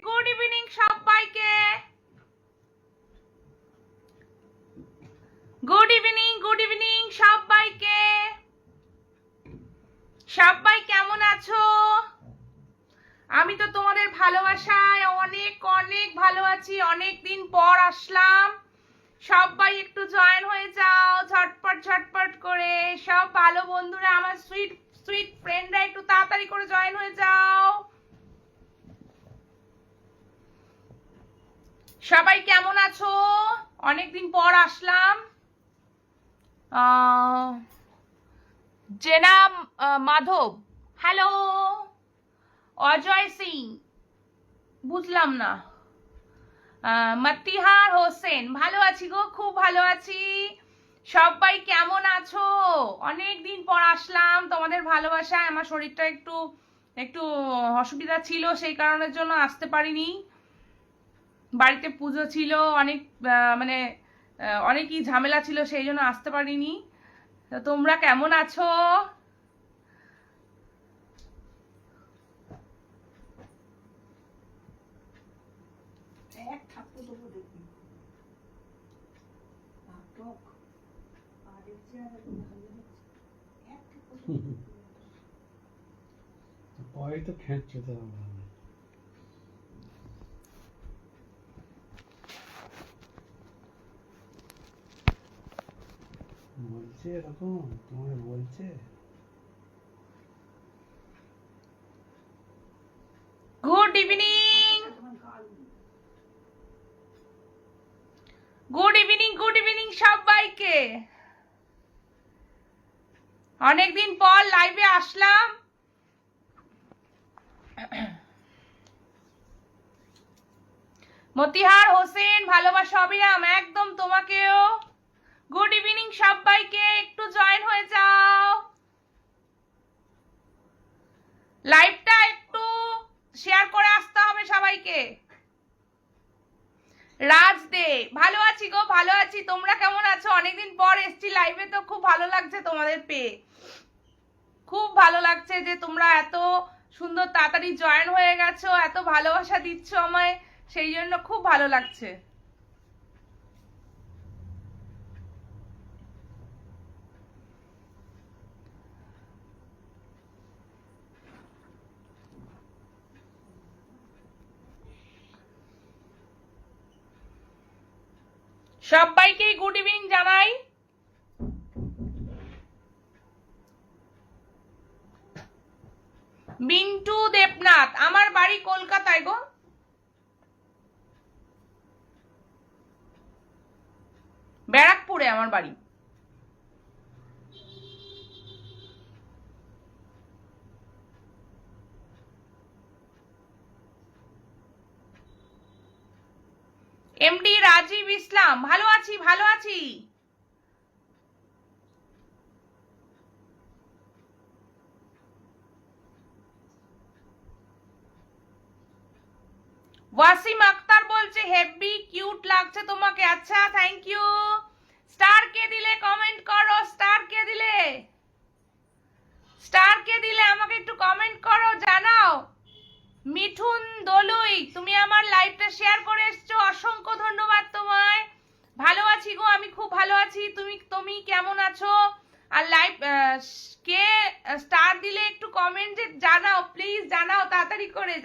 Good evening সবাইকে। Good evening সবাইকে। সবাই কেমন আছো? আমি তো তোমাদের ভালোবাসায় অনেক অনেক ভালো আছি। অনেক দিন পর আসলাম। সবাই একটু জয়েন হয়ে যাও ঝটপট ঝটপট করে। সব ভালো বন্ধুরা, আমার সুইট সুইট ফ্রেন্ডরা একটু তাড়াতাড়ি করে জয়েন হয়ে যাও। সবাই কেমন আছো? অনেকদিন পর আসলাম। জেনা মাধব, হ্যালো। অজয় সিং, বুঝলাম না। মতিহার হোসেন, ভালো আছি গো, খুব ভালো আছি। সবাই কেমন আছো? অনেক দিন পর আসলাম তোমাদের ভালোবাসায়। আমার শরীরটা একটু একটু অসুবিধা ছিল, সেই কারণের জন্য আসতে পারিনি। বাড়িতে পুজো ছিল, অনেক মানে অনেকই ঝামেলা ছিল, সেই জন্য আসতে পারিনি। তোমরা কেমন আছো? তো খেঁচছে তো বলছে এরকম, তোমাকে বলছে। গুড ইভিনিং, গুড ইভিনিং সবাইকে। অনেকদিন পর লাইভে আসলাম। মতিহার হোসেন, ভালোবাসা অবিরাম, একদম তোমাকেও। গুড ইভিনিং সবাইকে, একটু জয়েন হয়ে যাও। লাইভটা একটু শেয়ার করে আসতে হবে সবাইকে। রাজ দে, ভালো আছি গো, ভালো আছি। তোমরা কেমন আছো? অনেকদিন পর এসছি লাইভে, তো খুব ভালো লাগছে তোমাদের পেয়ে। খুব ভালো লাগছে যে তোমরা এত সুন্দর তাড়াতাড়ি জয়েন হয়ে গেছো, এত ভালোবাসা দিচ্ছ আমায়, সেই জন্য খুব ভালো লাগছে। সবাইকে গুড ইভিনিং জানাই। মিন্টু দেবনাথ, আমার বাড়ি কলকাতায় গো। ব্যারাকপুরে আমার বাড়ি। এমডি রাজীব ইসলাম, ভালো আছি ভালো আছি। ওয়াসিম আক্তার বলছে হেভি কিউট লাগছে তোমাকে। আচ্ছা, থ্যাংক ইউ। স্টার কে দিলে কমেন্ট করো। স্টার কে দিলে, স্টার কে দিলে আমাকে একটু কমেন্ট করো, জানাও। মিঠুন দলুই, তুমি আমার লাইভটা শেয়ার করে এসছো, অসংখ্য ধন্যবাদ তোমায়। ভালো আছি গো, আমি খুব ভালো আছি। তুমি কেমন আছো? আর লাইভ কে স্টার দিলে একটু কমেন্টে জানাও, প্লিজ জানাও তাড়াতাড়ি করে।